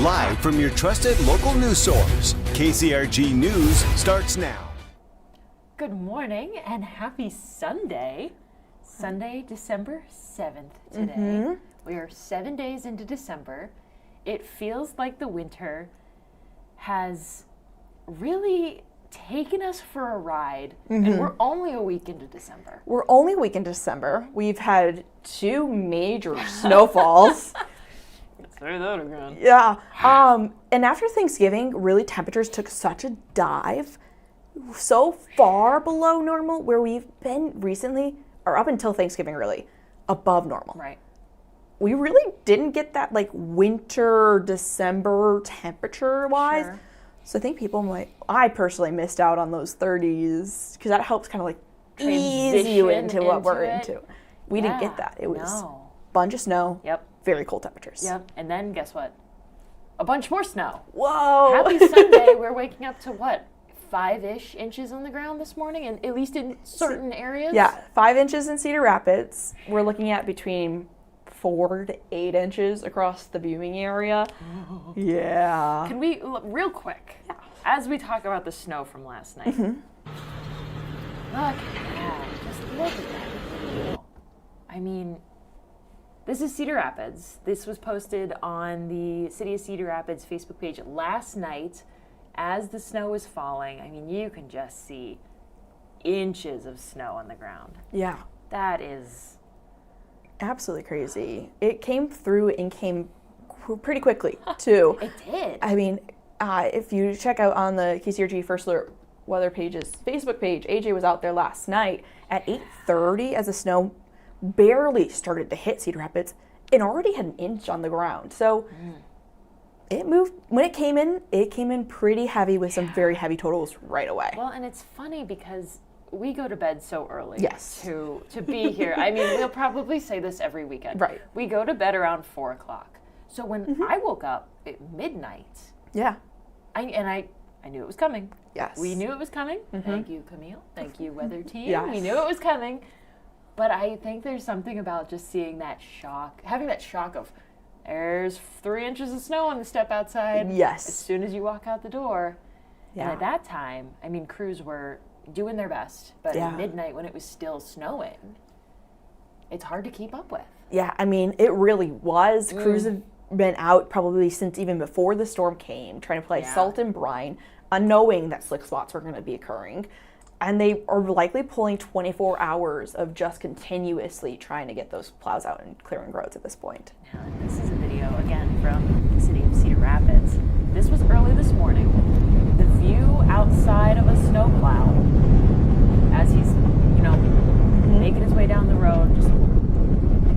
Live from your trusted local news source, KCRG News starts now. Good morning and happy Sunday. Sunday, December 7th today. We are 7 days into December. It feels like the winter has really taken us for a ride, and we're only a week into December. We're only a week in December. We've had 2 major snowfalls. Say that again. Yeah. And after Thanksgiving, really temperatures took such a dive, so far below normal, where we've been recently, or up until Thanksgiving really, above normal. Right. We really didn't get that like winter, December temperature-wise. Sure. So I think people might, I personally missed out on those 30s, because that helps kind of like ease you into what we're into. We didn't get that. It was a bunch of snow. Yep. Very cold temperatures. Yep. And then guess what? A bunch more snow. Whoa. Happy Sunday. We're waking up to what? 5-ish inches on the ground this morning, and at least in certain areas? Yeah, 5 inches in Cedar Rapids. We're looking at between 4 to 8 inches across the viewing area. Yeah. Can we, real quick, as we talk about the snow from last night, look at that. Just look at that video. I mean, this is Cedar Rapids. This was posted on the City of Cedar Rapids Facebook page last night as the snow was falling. I mean, you can just see inches of snow on the ground. Yeah. That is absolutely crazy. It came through and came pretty quickly, too. It did. I mean, if you check out on the KCRG First Alert Weather Page's Facebook page, AJ was out there last night at 8:30 as the snow barely started to hit Cedar Rapids and already had an inch on the ground. So it moved. When it came in pretty heavy with some very heavy totals right away. Well, and it's funny because we go to bed so early to be here. I mean, we'll probably say this every weekend. Right. We go to bed around 4 o'clock. So when I woke up at midnight, I knew it was coming. Yes. We knew it was coming. Thank you, Camille. Thank you, weather team. Yes. We knew it was coming. But I think there's something about just seeing that shock, having that shock of there's 3 inches of snow on the step outside. Yes. As soon as you walk out the door. Yeah. And at that time, I mean, crews were doing their best. But at midnight when it was still snowing, it's hard to keep up with. Yeah, I mean, it really was. Crews have been out probably since even before the storm came, trying to play salt and brine, unknowing that slick spots were going to be occurring. And they are likely pulling 24 hours of just continuously trying to get those plows out and clearing roads at this point. Now, this is a video, again, from the City of Cedar Rapids. This was early this morning. The view outside of a snowplow as he's, making his way down the road, just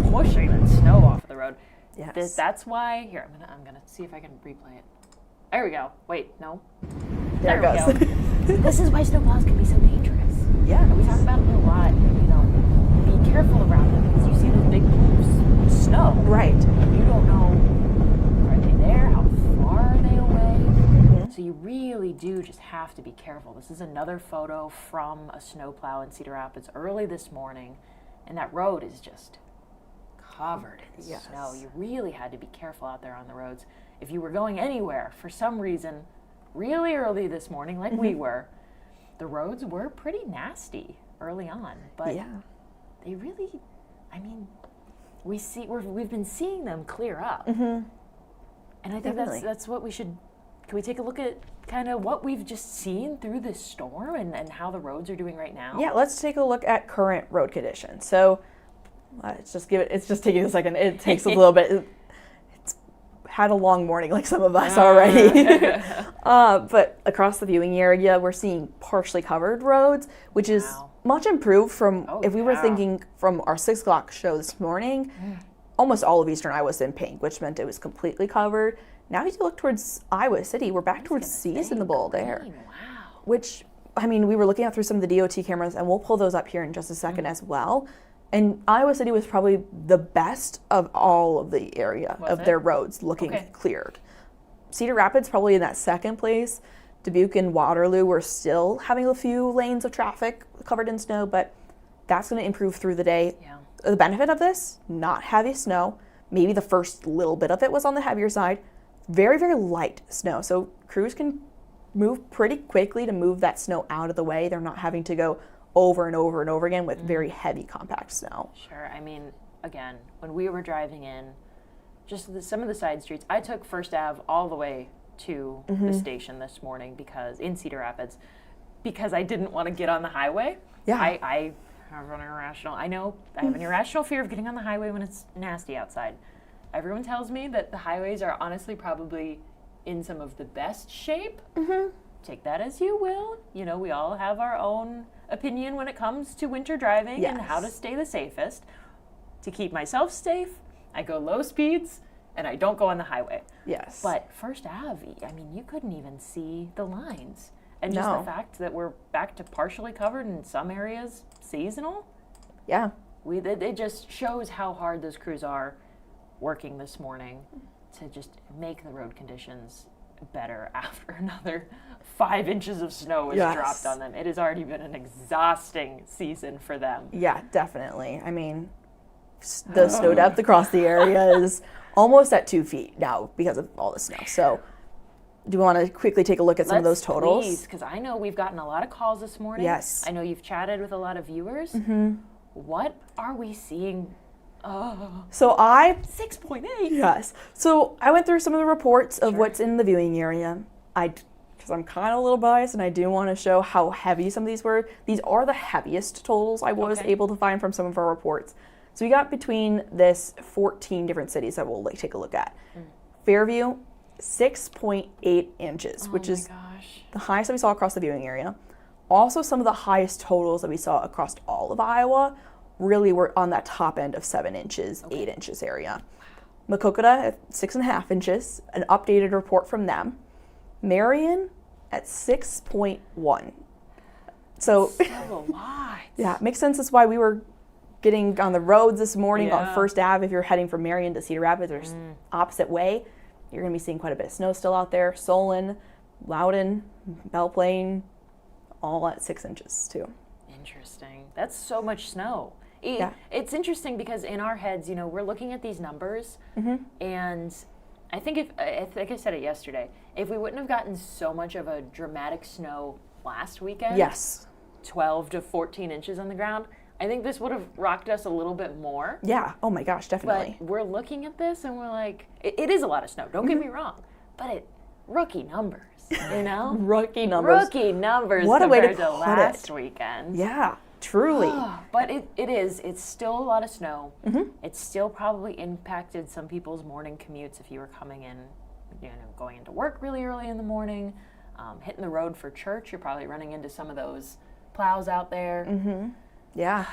pushing that snow off of the road. Yes. That's why, here, I'm gonna see if I can replay it. There we go. Wait, no. There it goes. We go. This is why snowplows can be so dangerous. Yeah. We talk about it a lot, be careful around them because you see those big pools of snow. Right. You don't know, are they there? How far are they away? So you really do just have to be careful. This is another photo from a snowplow in Cedar Rapids early this morning, and that road is just covered in snow. You really had to be careful out there on the roads. If you were going anywhere for some reason, really early this morning, like we were, the roads were pretty nasty early on. But they really, I mean, we've been seeing them clear up. And I think that's what we should. Can we take a look at kind of what we've just seen through this storm and how the roads are doing right now? Yeah, let's take a look at current road conditions. So it's just taking a second. It takes a little bit. It's had a long morning like some of us already. But across the viewing area, we're seeing partially covered roads, which is much improved from if we were thinking from our 6 o'clock show this morning. Almost all of eastern Iowa was in pink, which meant it was completely covered. Now if you look towards Iowa City, we're back towards seasonable there. Wow. Which, I mean, we were looking at through some of the DOT cameras, and we'll pull those up here in just a second as well. And Iowa City was probably the best of all of the area of their roads looking cleared. Cedar Rapids probably in that second place. Dubuque and Waterloo were still having a few lanes of traffic covered in snow, but that's going to improve through the day. Yeah. The benefit of this, not heavy snow. Maybe the first little bit of it was on the heavier side. very, very light snow. So crews can move pretty quickly to move that snow out of the way. They're not having to go over and over and over again with very heavy compact snow. Sure. I mean, again, when we were driving in, just some of the side streets, I took First Ave all the way to the station this morning in Cedar Rapids, because I didn't want to get on the highway. Yeah. I have an irrational, I know, I have an irrational fear of getting on the highway when it's nasty outside. Everyone tells me that the highways are honestly probably in some of the best shape. Take that as you will. You know, we all have our own opinion when it comes to winter driving and how to stay the safest. To keep myself safe, I go low speeds and I don't go on the highway. Yes. But First Ave, I mean, you couldn't even see the lines. And just the fact that we're back to partially covered in some areas, seasonal. Yeah. It just shows how hard those crews are working this morning to just make the road conditions better after another 5 inches of snow is dropped on them. It has already been an exhausting season for them. Yeah, definitely. I mean, the snow depth across the area is almost at 2 feet now because of all the snow. So do you want to quickly take a look at some of those totals? Please, because I know we've gotten a lot of calls this morning. Yes. I know you've chatted with a lot of viewers. What are we seeing? So 6.8. Yes. So I went through some of the reports of what's in the viewing area. Because I'm kind of a little biased and I do want to show how heavy some of these were. These are the heaviest totals I was able to find from some of our reports. So we got between this 14 different cities that we'll take a look at. Fairview, 6.8 inches, which is the highest that we saw across the viewing area. Also, some of the highest totals that we saw across all of Iowa really were on that top end of 7 inches, 8 inches area. Maquoketa at 6.5 inches, an updated report from them. Marion at 6.1. So, Still a lot. yeah, it makes sense. That's why we were getting on the roads this morning on First Ave. If you're heading from Marion to Cedar Rapids or opposite way, you're going to be seeing quite a bit of snow still out there. Solon, Loudon, Belle Plaine, all at 6 inches too. Interesting. That's so much snow. It's interesting because in our heads, you know, we're looking at these numbers, and I think like I said it yesterday, if we wouldn't have gotten so much of a dramatic snow last weekend, 12 to 14 inches on the ground, I think this would have rocked us a little bit more. Yeah. Oh my gosh, definitely. But we're looking at this and we're like, it is a lot of snow. Don't get me wrong, but rookie numbers, you know? Rookie numbers. Rookie numbers What a way to compared to put last it. weekend. Yeah, truly. But it's still a lot of snow. It's still probably impacted some people's morning commutes if you were coming in, you know, going into work really early in the morning, hitting the road for church. You're probably running into some of those plows out there. Yeah.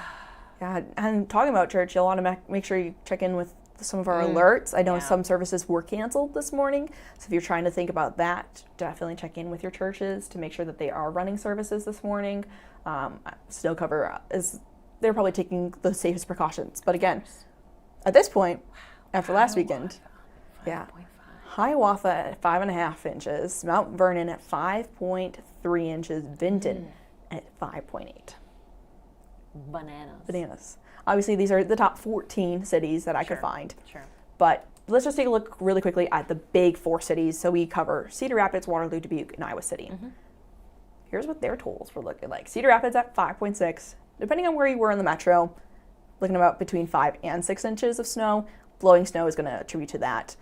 And talking about church, you'll want to make sure you check in with some of our alerts. I know some services were canceled this morning, so if you're trying to think about that, definitely check in with your churches to make sure that they are running services this morning. Snow cover they're probably taking the safest precautions. But again, at this point, after last weekend, Hiawatha at 5.5 inches, Mount Vernon at 5.3 inches, Vinton at 5.8. Bananas. Obviously, these are the top 14 cities that I could find. But let's just take a look really quickly at the big 4 cities. So we cover Cedar Rapids, Waterloo, Dubuque, and Iowa City. Here's what their totals were looking like. Cedar Rapids at 5.6. Depending on where you were in the metro, looking about between 5 and 6 inches of snow. Blowing snow is going to attribute to that.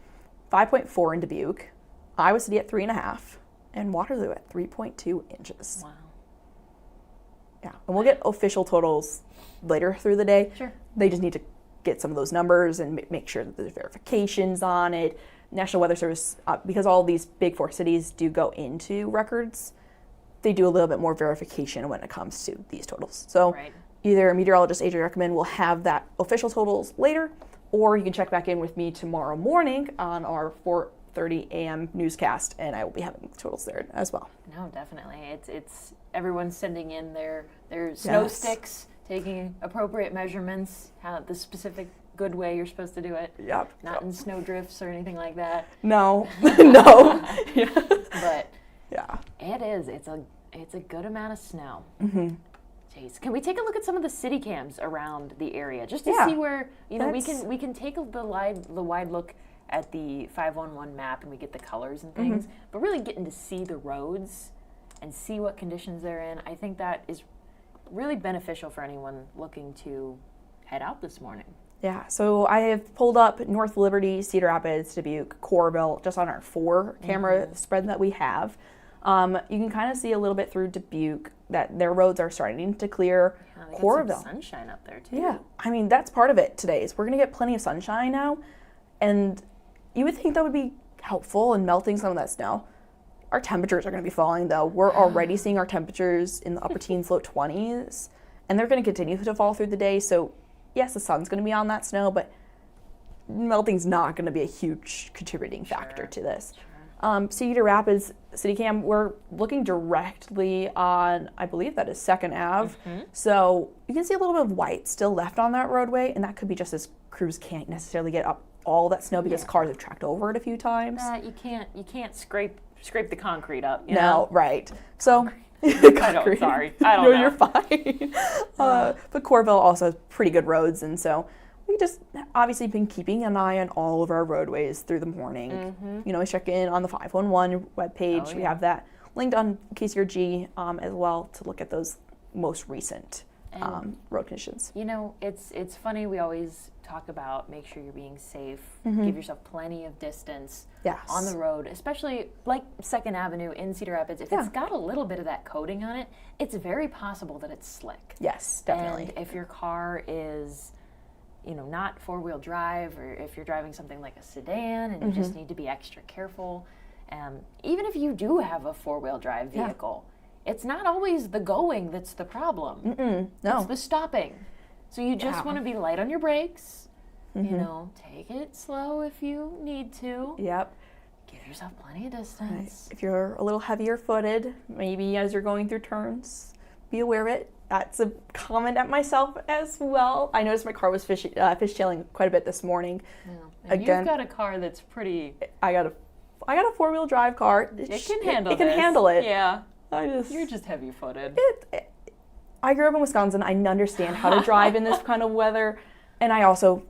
5.4 in Dubuque. Iowa City at 3.5. And Waterloo at 3.2 inches. Wow. Yeah, and we'll get official totals later through the day. They just need to get some of those numbers and make sure that there's verifications on it. National Weather Service, because all these big 4 cities do go into records, they do a little bit more verification when it comes to these totals. So either meteorologist AJ Recommend will have that official totals later, or you can check back in with me tomorrow morning on our 4:30 a.m. newscast, and I will be having totals there as well. No, definitely. It's everyone's sending in their snow sticks, taking appropriate measurements, the specific good way you're supposed to do it. Not in snow drifts or anything like that. No. No. But it is. It's a good amount of snow. Jeez. Can we take a look at some of the city cams around the area just to see where, you know, we can take the wide look at the 511 map and we get the colors and things, but really getting to see the roads and see what conditions they're in, I think that is really beneficial for anyone looking to head out this morning. Yeah, so I have pulled up North Liberty, Cedar Rapids, Dubuque, Coralville, just on our 4 camera spread that we have. You can kind of see a little bit through Dubuque that their roads are starting to clear. Yeah, they got Coralville. some sunshine up there too. Yeah, I mean, that's part of it today. Is we're going to get plenty of sunshine now, and you would think that would be helpful in melting some of that snow. Our temperatures are going to be falling, though. We're already seeing our temperatures in the upper teens, low 20s, and they're going to continue to fall through the day. So, yes, the sun's going to be on that snow, but melting's not going to be a huge contributing factor to this. Cedar Rapids City Cam, we're looking directly on, I believe that is 2nd Ave. So you can see a little bit of white still left on that roadway, and that could be just as crews can't necessarily get up all that snow because cars have tracked over it a few times. You can't scrape the concrete up. You No, know? right. So Sorry. I don't know. You're fine. But Coralville also has pretty good roads, and so we just obviously been keeping an eye on all of our roadways through the morning. You know, we check in on the 511 webpage. We have that linked on KCRG as well to look at those most recent road conditions. You know, it's funny. We always talk about make sure you're being safe, give yourself plenty of distance on the road, especially like 2nd Avenue in Cedar Rapids. If it's got a little bit of that coating on it, it's very possible that it's slick. Yes, definitely. And if your car is, you know, not 4-wheel drive, or if you're driving something like a sedan and you just need to be extra careful, even if you do have a 4-wheel drive vehicle, it's not always the going that's the problem. No. It's the stopping. So you just want to be light on your brakes, you know, take it slow if you need to. Yep. Give yourself plenty of distance. If you're a little heavier footed, maybe as you're going through turns, be aware of it. That's a comment at myself as well. I noticed my car was fishtailing quite a bit this morning. Yeah. Again, you've got a car that's pretty... I got a 4-wheel drive car. It can handle it. It can handle it. Yeah. You're just heavy-footed. I grew up in Wisconsin. I understand how to drive in this kind of weather. And I also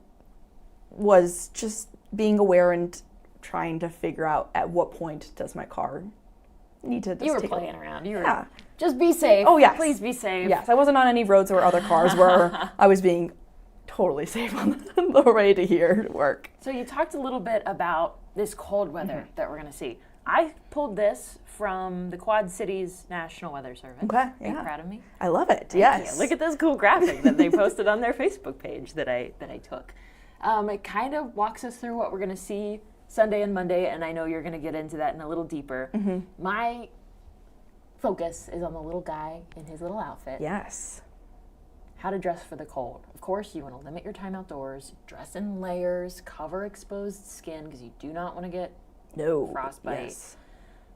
was just being aware and trying to figure out at what point does my car need to just You were take playing around. You were, yeah. Just be safe. Oh, yes. Please be safe. Yes, I wasn't on any roads where other cars were. I was being totally safe on the way to here to work. So you talked a little bit about this cold weather that we're going to see. I pulled this from the Quad Cities National Weather Service. Okay, Are yeah. you proud of me? I love it. Thank Yes. you. Look at this cool graphic that they posted on their Facebook page that I took. It kind of walks us through what we're going to see Sunday and Monday, and I know you're going to get into that in a little deeper. My focus is on the little guy in his little outfit. Yes. How to dress for the cold. Of course, you want to limit your time outdoors, dress in layers, cover exposed skin because you do not want to get frostbite. Yes.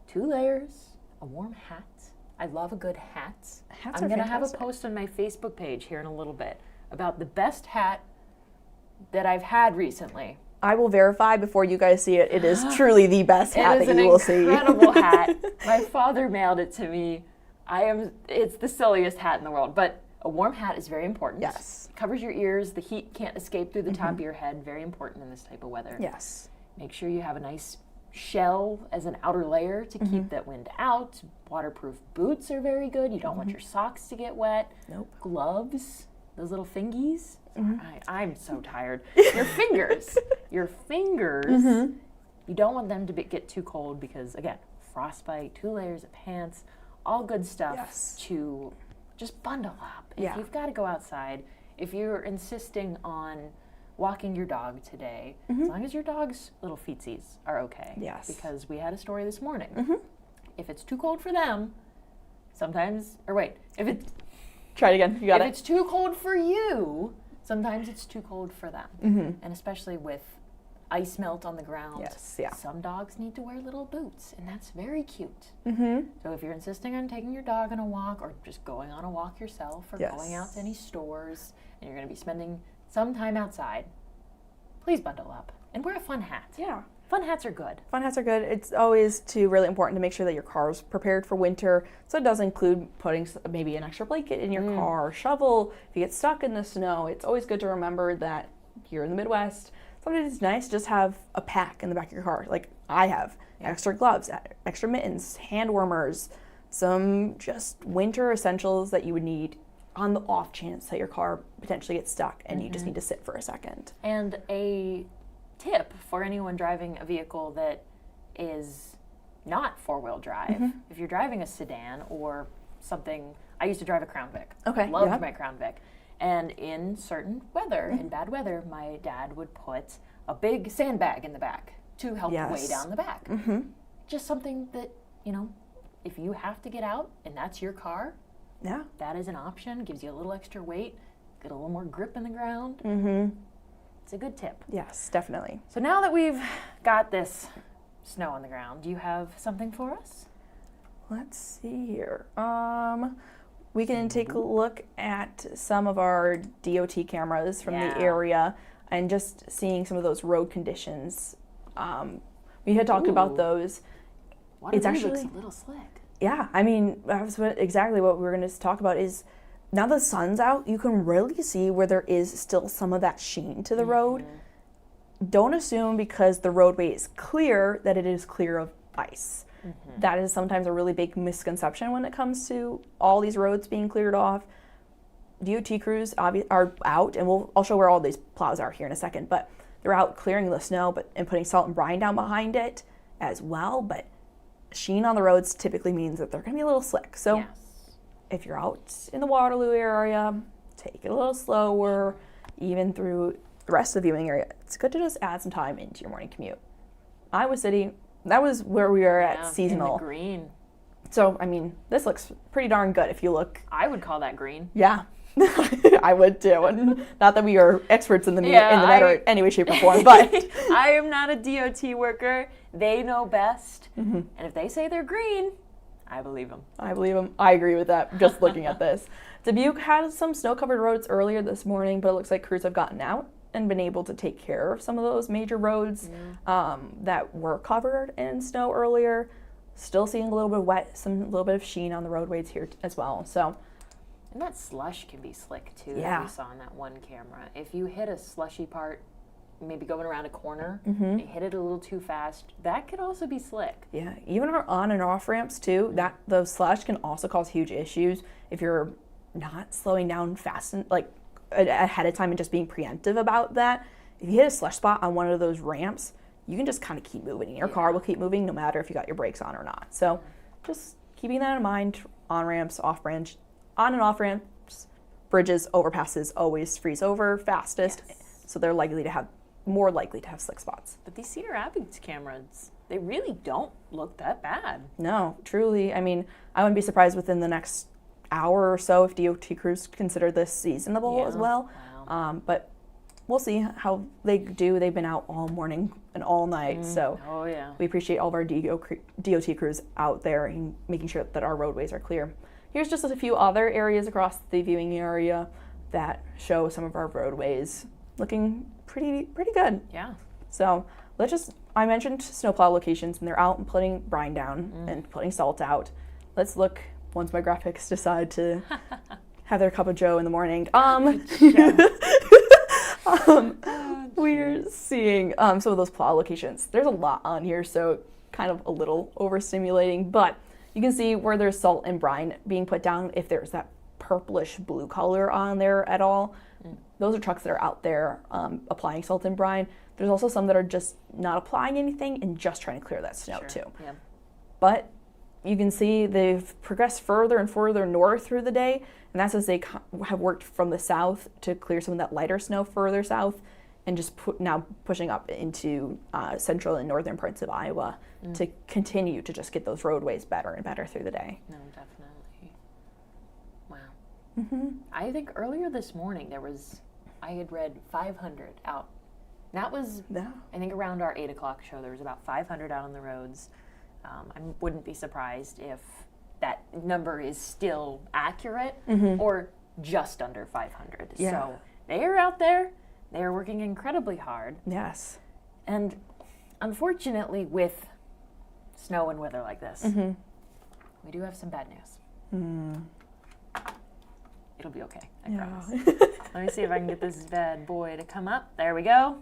2 layers, a warm hat. I love a good hat. Hats I'm are going to have a fantastic. post on my Facebook page here in a little bit about the best hat that I've had recently. I will verify before you guys see it. It is truly the best hat that you will see. It is an incredible hat. My father mailed it to me. It's the silliest hat in the world, but a warm hat is very important. Yes. Covers your ears. The heat can't escape through the top of your head. Very important in this type of weather. Yes. Make sure you have a nice shell as an outer layer to keep that wind out. Waterproof boots are very good. You don't want your socks to get wet. Nope. Gloves, those little fingies. I'm so tired. Your fingers. You don't want them to get too cold because, again, frostbite, 2 layers of pants, all good stuff to just bundle up. If you've got to go outside, if you're insisting on walking your dog today, as long as your dog's little feetsies are okay. Yes. Because we had a story this morning. If it's too cold for them, sometimes, if it's... Try it again. You got it. If it's too cold for you, sometimes it's too cold for them. And especially with ice melt on the ground, some dogs need to wear little boots, and that's very cute. So if you're insisting on taking your dog on a walk or just going on a walk yourself or going out to any stores and you're going to be spending some time outside, please bundle up and wear a fun hat. Yeah. Fun hats are good. Fun hats are good. It's always really important to make sure that your car's prepared for winter. So it does include putting maybe an extra blanket in your car, shovel. If you get stuck in the snow, it's always good to remember that here in the Midwest, thought it is nice to just have a pack in the back of your car. Like I have extra gloves, extra mittens, hand warmers, some just winter essentials that you would need on the off chance that your car potentially gets stuck and you just need to sit for a second. And a tip for anyone driving a vehicle that is not four-wheel drive, if you're driving a sedan or something, I used to drive a Crown Vic. Okay. Loved my Crown Vic. And in certain weather, in bad weather, my dad would put a big sandbag in the back to help weigh down the back. Just something that, you know, if you have to get out and that's your car, that is an option. Gives you a little extra weight, get a little more grip in the ground. It's a good tip. Yes, definitely. So now that we've got this snow on the ground, do you have something for us? Let's see here. We can take a look at some of our DOT cameras from the area and just seeing some of those road conditions. We had talked about those. It's actually looks a little slick. Yeah, I mean, that's exactly what we were going to talk about is now the sun's out, you can really see where there is still some of that sheen to the road. Don't assume because the roadway is clear that it is clear of ice. That is sometimes a really big misconception when it comes to all these roads being cleared off. DOT crews are out, and I'll show where all these plows are here in a second, but they're out clearing the snow and putting salt and brine down behind it as well, but sheen on the roads typically means that they're going to be a little slick. So if you're out in the Waterloo area, take it a little slower, even through the rest of the viewing area. It's good to just add some time into your morning commute. Iowa City, that was where we were at seasonal. In the green. So, I mean, this looks pretty darn good if you look. I would call that green. Yeah. I would too. And not that we are experts in the matter in any way, shape, or form, but I am not a DOT worker. They know best. And if they say they're green, I believe them. I believe them. I agree with that, just looking at this. Dubuque had some snow-covered roads earlier this morning, but it looks like crews have gotten out and been able to take care of some of those major roads that were covered in snow earlier. Still seeing a little bit of wet, a little bit of sheen on the roadways here as well. So, and that slush can be slick too, that we saw in that one camera. If you hit a slushy part, maybe going around a corner, and hit it a little too fast, that could also be slick. Yeah, even our on and off ramps too, those slush can also cause huge issues if you're not slowing down fast and ahead of time and just being preemptive about that. If you hit a slush spot on one of those ramps, you can just kind of keep moving. Your car will keep moving no matter if you got your brakes on or not. So just keeping that in mind, on ramps, on and off ramps, bridges, overpasses always freeze over fastest. So they're more likely to have slick spots. But these Cedar Rapids cameras, they really don't look that bad. No, truly. I mean, I wouldn't be surprised within the next hour or so if DOT crews consider this seasonable as well. Wow. But we'll see how they do. They've been out all morning and all night, so we appreciate all of our DOT crews out there and making sure that our roadways are clear. Here's just a few other areas across the viewing area that show some of our roadways looking pretty good. Yeah. So I mentioned snowplow locations, and they're out and putting brine down and putting salt out. Let's look once my graphics decide to have their cup of joe in the morning. We're seeing some of those plow locations. There's a lot on here, so kind of a little overstimulating, but you can see where there's salt and brine being put down. If there's that purplish blue color on there at all, those are trucks that are out there applying salt and brine. There's also some that are just not applying anything and just trying to clear that snow too. Yeah. But you can see they've progressed further and further north through the day, and that's as they have worked from the south to clear some of that lighter snow further south, and just now pushing up into central and northern parts of Iowa to continue to just get those roadways better and better through the day. No, definitely. Wow. I think earlier this morning I had read 500 out. That was, I think around our 8 o'clock show, there was about 500 out on the roads. I wouldn't be surprised if that number is still accurate or just under 500. Yeah. So they are out there. They are working incredibly hard. Yes. And unfortunately, with snow and weather like this, we do have some bad news. It'll be okay, I promise. Let me see if I can get this bad boy to come up. There we go.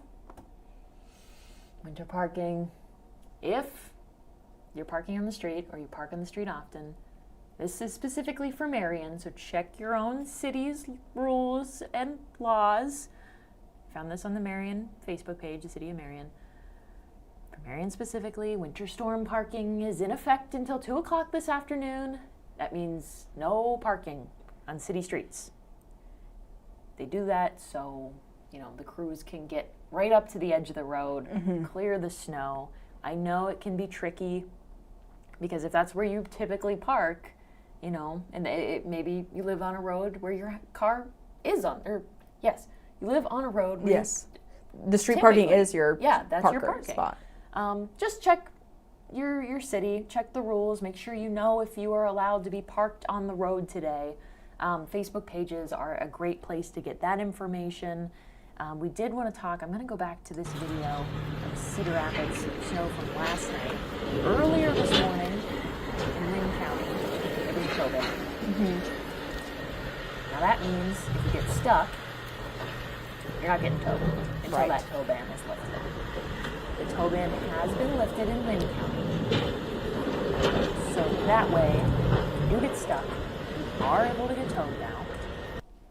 Winter parking. If you're parking on the street or you park on the street often, this is specifically for Marion, so check your own city's rules and laws. Found this on the Marion Facebook page, the City of Marion. For Marion specifically, winter storm parking is in effect until 2 o'clock this afternoon. That means no parking on city streets. They do that so, the crews can get right up to the edge of the road, clear the snow. I know it can be tricky because if that's where you typically park, and maybe you live on a road where your car is on, you live on a road where the street parking is your that's your parking spot. Just check your city, check the rules, make sure you know if you are allowed to be parked on the road today. Facebook pages are a great place to get that information. We did want to talk, I'm going to go back to this video of Cedar Rapids snow from last night. Earlier this morning in Linn County, every tow ban. Now that means if you get stuck, you're not getting towed until that tow ban is lifted. The tow ban has been lifted in Linn County. So that way, if you get stuck, you are able to get towed now.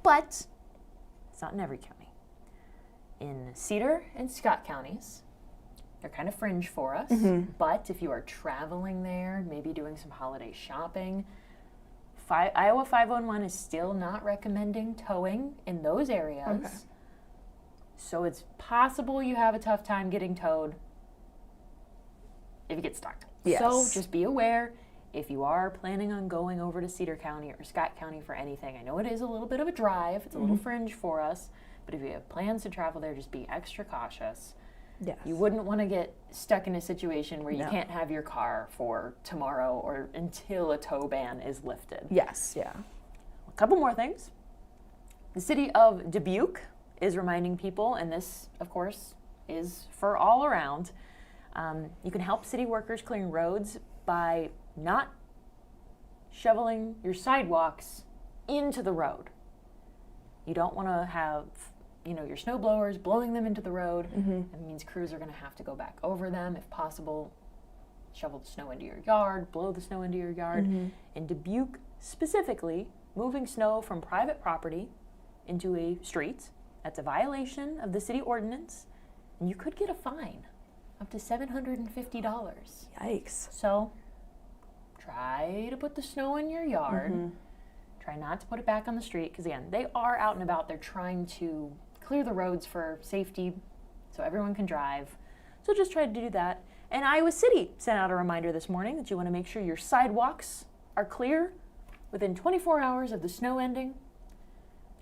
But it's not in every county. In Cedar and Scott counties, they're kind of fringe for us. But if you are traveling there, maybe doing some holiday shopping, Iowa 511 is still not recommending towing in those areas. Okay. So it's possible you have a tough time getting towed if you get stuck. Yes. So just be aware if you are planning on going over to Cedar County or Scott County for anything. I know it is a little bit of a drive. It's a little fringe for us. But if you have plans to travel there, just be extra cautious. Yes. You wouldn't want to get stuck in a situation where you can't have your car for tomorrow or until a tow ban is lifted. Yes, yeah. A couple more things. The city of Dubuque is reminding people, and this, of course, is for all around, you can help city workers clearing roads by not shoveling your sidewalks into the road. You don't want to have your snow blowers blowing them into the road. It means crews are going to have to go back over them. If possible, shovel the snow into your yard, blow the snow into your yard. In Dubuque specifically, moving snow from private property into a street, that's a violation of the city ordinance, and you could get a fine up to $750. Yikes. So try to put the snow in your yard. Try not to put it back on the street because, again, they are out and about. They're trying to clear the roads for safety so everyone can drive. So just try to do that. And Iowa City sent out a reminder this morning that you want to make sure your sidewalks are clear within 24 hours of the snow ending.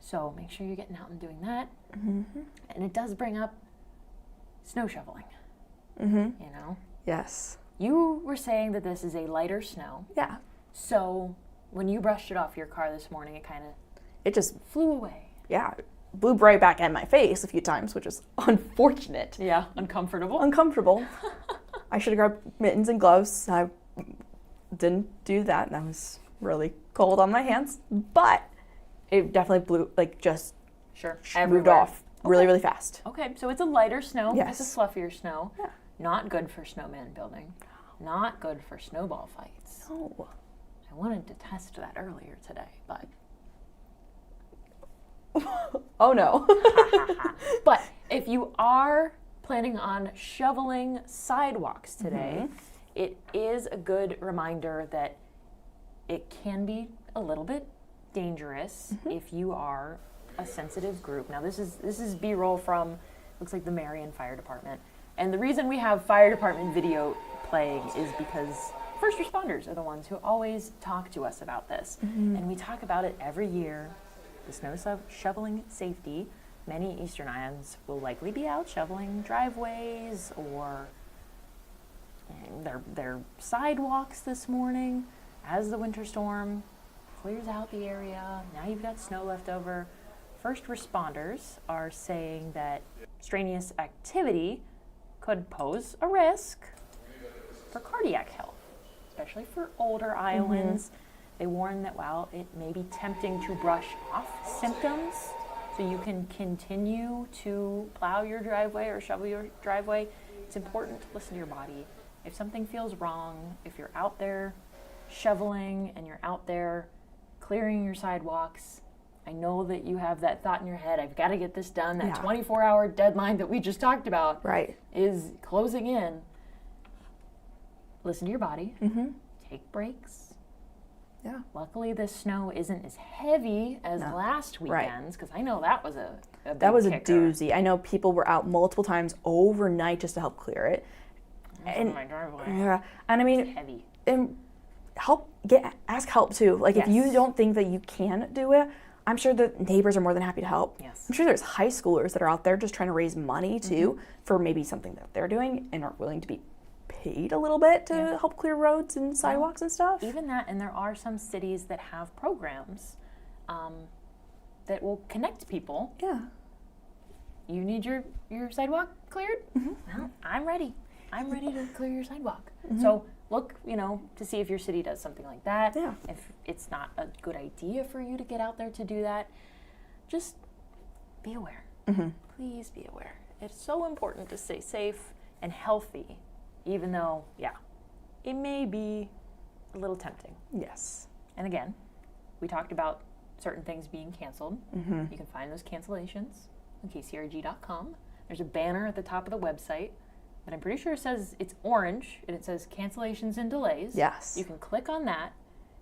So make sure you're getting out and doing that. And it does bring up snow shoveling. Yes. You were saying that this is a lighter snow. Yeah. So when you brushed it off your car this morning, it just flew away. Yeah. Blew right back in my face a few times, which is unfortunate. Yeah, uncomfortable. Uncomfortable. I should have grabbed mittens and gloves. I didn't do that, and I was really cold on my hands. But it definitely blew, moved Everywhere. off really, really fast. Okay, so it's a lighter snow. Yes. It's a fluffier snow. Yeah. Not good for snowman building. Not good for snowball fights. No. I wanted to test that earlier today, but... Oh no. But if you are planning on shoveling sidewalks today, it is a good reminder that it can be a little bit dangerous if you are a sensitive group. Now this is B-roll from, looks like the Marion Fire Department. And the reason we have fire department video playing is because first responders are the ones who always talk to us about this. And we talk about it every year. The snow shoveling safety. Many Eastern Ions will likely be out shoveling driveways or their sidewalks this morning as the winter storm clears out the area. Now you've got snow left over. First responders are saying that strenuous activity could pose a risk for cardiac health, especially for older Iowans. They warn that while it may be tempting to brush off symptoms so you can continue to plow your driveway or shovel your driveway, it's important to listen to your body. If something feels wrong, if you're out there shoveling and you're out there clearing your sidewalks, I know that you have that thought in your head, I've got to get this done. That 24-hour deadline that we just talked about is closing in. Listen to your body. Take breaks. Yeah. Luckily, this snow isn't as heavy as last weekend's, because I know that was a big That was kicker. a doozy. I know people were out multiple times overnight just to help clear it. And my driveway. Yeah, and I mean, It's heavy. And ask help too. Like if you don't think that you can do it, I'm sure the neighbors are more than happy to help. Yes. I'm sure there's high schoolers that are out there just trying to raise money too for maybe something that they're doing and aren't willing to be paid a little bit to help clear roads and sidewalks and stuff. Even that, and there are some cities that have programs that will connect people. Yeah. You need your sidewalk cleared? Well, I'm ready. I'm ready to clear your sidewalk. So look, to see if your city does something like that. Yeah. If it's not a good idea for you to get out there to do that, just be aware. Please be aware. It's so important to stay safe and healthy, even though, it may be a little tempting. Yes. And again, we talked about certain things being canceled. You can find those cancellations on KCRG.com. There's a banner at the top of the website that I'm pretty sure says it's orange, and it says cancellations and delays. Yes. You can click on that,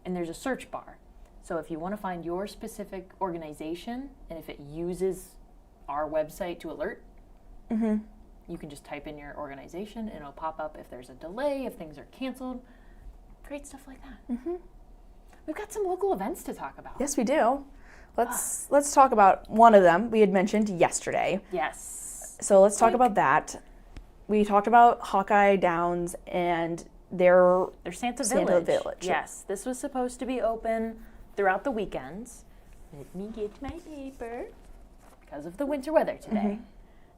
and there's a search bar. So if you want to find your specific organization, and if it uses our website to alert, you can just type in your organization, and it'll pop up if there's a delay, if things are canceled. Great stuff like that. We've got some local events to talk about. Yes, we do. Let's talk about one of them we had mentioned yesterday. Yes. So let's talk about that. We talked about Hawkeye Downs and their Santa Santa Village. Village. Yes, this was supposed to be open throughout the weekends. Let me get my paper. Because of the winter weather today.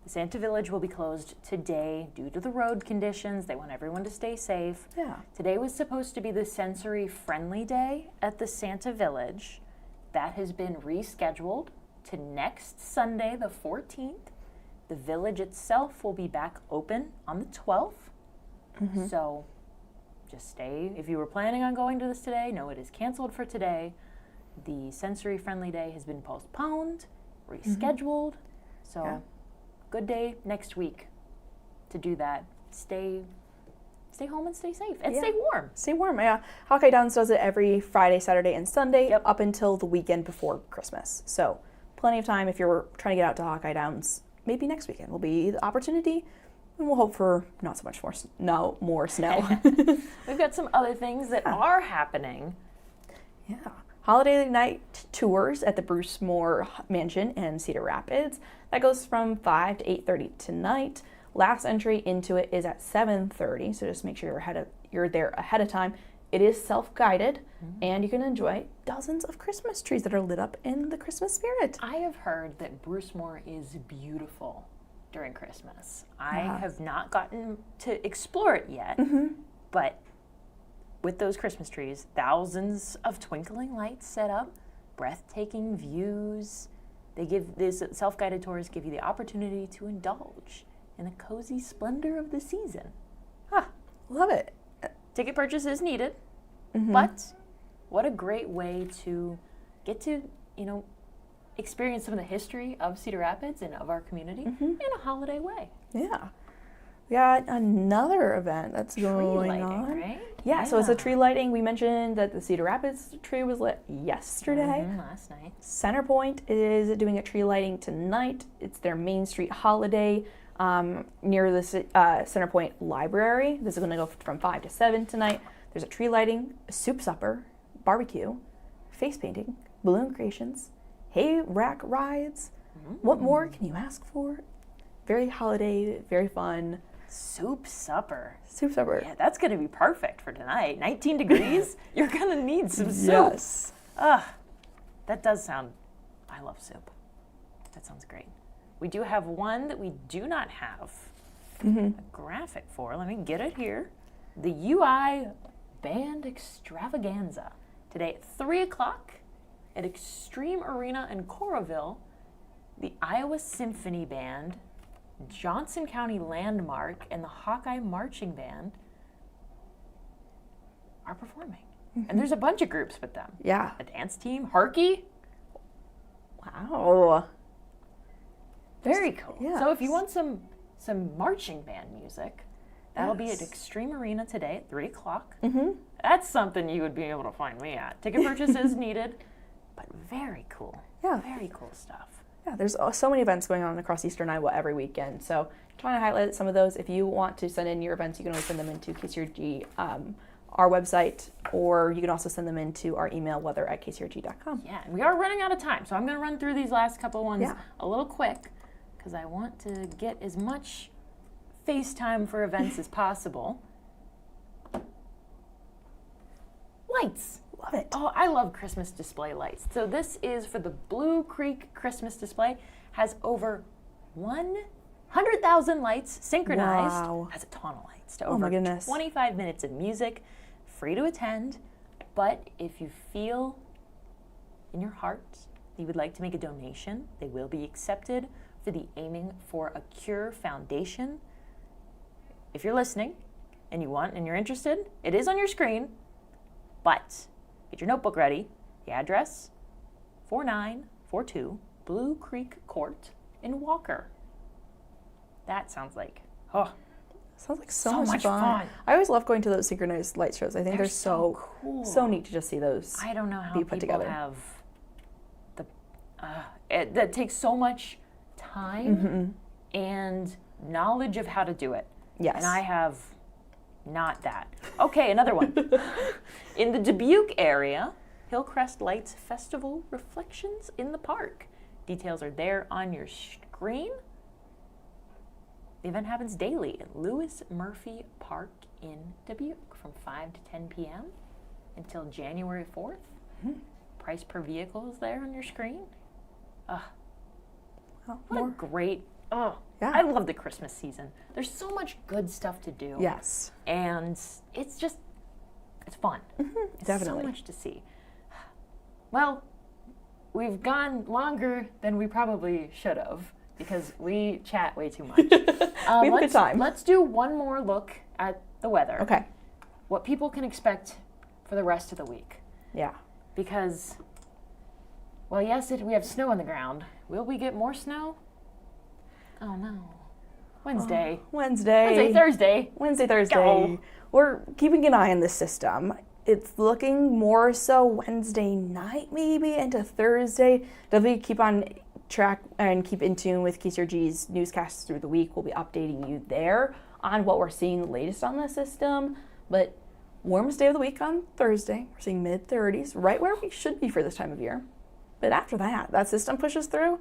The Santa Village will be closed today due to the road conditions. They want everyone to stay safe. Yeah. Today was supposed to be the sensory-friendly day at the Santa Village. That has been rescheduled to next Sunday, the 14th. The village itself will be back open on the 12th. So just stay. If you were planning on going to this today, no, it is canceled for today. The sensory-friendly day has been postponed, rescheduled. So good day next week to do that. Stay home and stay safe and stay warm. Stay warm, yeah. Hawkeye Downs does it every Friday, Saturday, and Sunday up until the weekend before Christmas. So plenty of time if you're trying to get out to Hawkeye Downs. Maybe next weekend will be the opportunity, and we'll hope for not so much more snow. We've got some other things that are happening. Yeah. Holiday night tours at the Bruce Moore Mansion in Cedar Rapids. That goes from 5 to 8:30 tonight. Last entry into it is at 7:30, so just make sure you're there ahead of time. It is self-guided, and you can enjoy dozens of Christmas trees that are lit up in the Christmas spirit. I have heard that Bruce Moore is beautiful during Christmas. I have not gotten to explore it yet, but with those Christmas trees, thousands of twinkling lights set up, breathtaking views. These self-guided tours give you the opportunity to indulge in the cozy splendor of the season. Love it. Ticket purchase is needed, but what a great way to get to, experience some of the history of Cedar Rapids and of our community in a holiday way. Yeah. We got another event that's going lighting, on. Right? Yeah, so it's a tree lighting. We mentioned that the Cedar Rapids tree was lit yesterday. Last night. Centerpoint is doing a tree lighting tonight. It's their Main Street holiday near the Centerpoint Library. This is going to go from 5 to 7 tonight. There's a tree lighting, a soup supper, barbecue, face painting, balloon creations, hay rack rides. What more can you ask for? Very holiday, very fun. Soup supper. Soup supper. Yeah, that's going to be perfect for tonight. 19 degrees. You're going to need some soup. Yes. That does sound, I love soup. That sounds great. We do have one that we do not have a graphic for. Let me get it here. The UI Band Extravaganza. Today at 3 o'clock at Extreme Arena in Coralville, the Iowa Symphony Band Johnson County Landmark and the Hawkeye Marching Band are performing. And there's a bunch of groups with them. Yeah. A dance team, Harkey. Wow. Very cool. Yes. So if you want some marching band music, that'll be at Yes. Extreme Arena today at 3 o'clock. Mm-hmm. That's something you would be able to find me at. Ticket purchase is needed, but very cool. Yeah. Very cool stuff. Yeah, there's so many events going on across Eastern Iowa every weekend. So trying to highlight some of those. If you want to send in your events, you can always send them into KCRG, our website, or you can also send them into our email, weather@kcrg.com. Yeah, and we are running out of time, so I'm going to run through these last couple ones Yeah. a little quick because I want to get as much FaceTime for events as possible. Lights. Love it. Oh, I love Christmas display lights. So this is for the Blue Creek Christmas display. Has over 100,000 lights synchronized. Wow. Has a ton of lights to Oh my over goodness. 25 minutes of music. Free to attend. But if you feel in your heart you would like to make a donation, they will be accepted for the Aiming for a Cure Foundation. If you're listening and you want and you're interested, it is on your screen. But get your notebook ready. The address, 4942 Blue Creek Court in Walker. That sounds like, Sounds like So so, much fun. fun. I always love going to those synchronized light shows. I think they're so cool. so neat to just see those. I don't know how be people put together. have the, that takes so much time and knowledge of how to do it. Yes. And I have not that. Okay, another one. In the Dubuque area, Hillcrest Lights Festival Reflections in the Park. Details are there on your screen. The event happens daily at Lewis Murphy Park in Dubuque from 5 to 10 p.m. until January 4th. Price per vehicle is there on your screen. What a great, Yeah. I love the Christmas season. There's so much good stuff to do. Yes. And it's just, it's fun. It's Definitely. so much to see. Well, we've gone longer than we probably should have because we chat way too much. We have a good time. Let's do one more look at the weather. Okay. What people can expect for the rest of the week. Yeah. Because, well, yes, we have snow on the ground. Will we get more snow? Oh, no. Wednesday. Thursday. Wednesday, Thursday. Go. We're keeping an eye on this system. It's looking more so Wednesday night, maybe into Thursday. Definitely keep on track and keep in tune with KCRG's newscasts through the week. We'll be updating you there on what we're seeing the latest on the system. But warmest day of the week on Thursday. We're seeing mid-30s, right where we should be for this time of year. But after that system pushes through,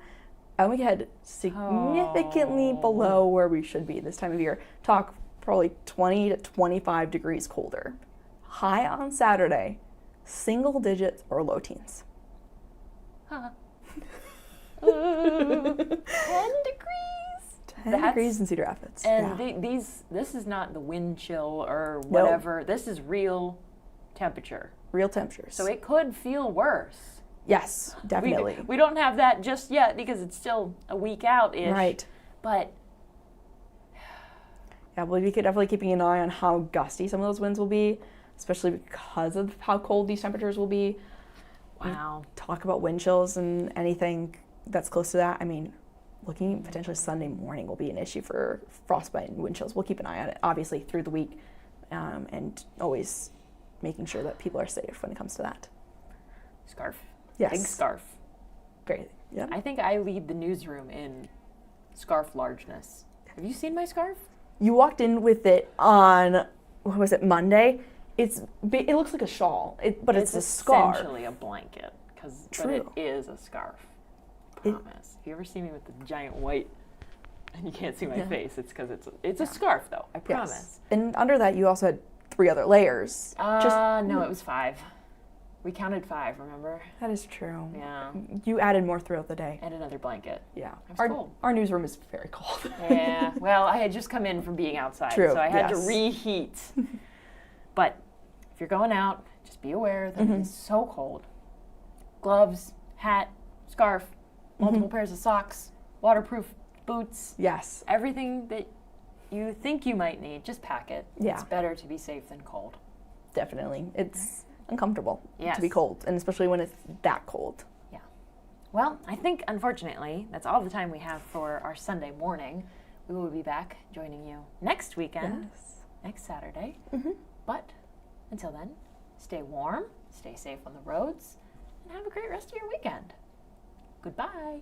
and we head significantly below where we should be this time of year. Talk probably 20 to 25 degrees colder. High on Saturday, single digits or low teens. 10 degrees. 10 degrees in Cedar Rapids. And yeah. this is not the wind chill or whatever. No. This is real temperature. Real temperatures. So it could feel worse. Yes, definitely. We don't have that just yet because it's still a week out-ish. Right. But yeah, we'll be definitely keeping an eye on how gusty some of those winds will be, especially because of how cold these temperatures will be. wow. Talk about wind chills and anything that's close to that. I mean, looking potentially Sunday morning will be an issue for frostbite and wind chills. We'll keep an eye on it, obviously, through the week, and always making sure that people are safe when it comes to that. Scarf. Yes. Big scarf. Great. Yeah. I think I lead the newsroom in scarf largeness. Have you seen my scarf? You walked in with it on, what was it, Monday? It looks like a shawl, but it's a scarf. Essentially a blanket, but True. it is a scarf. Promise. If you ever see me with the giant white and you can't see my face, it's because it's a scarf, though. I promise. Yes. And under that, you also had 3 other layers. No, it was 5. We counted 5, remember? That is true. Yeah. You added more throughout the day. And another blanket. Yeah. It was cold. Our newsroom is very cold. Yeah. Well, I had just come in from being outside, True, so I had to yes. reheat. But if you're going out, just be aware that it is so cold. Gloves, hat, scarf, multiple pairs of socks, waterproof boots, Yes. everything that you think you might need, just pack it. Yeah. It's better to be safe than cold. Definitely. It's uncomfortable Yes. to be cold, and especially when it's that cold. Yeah. Well, I think, unfortunately, that's all the time we have for our Sunday morning. We will be back joining you next weekend, next Saturday. But until then, stay warm, stay safe on the roads, and have a great rest of your weekend. Goodbye.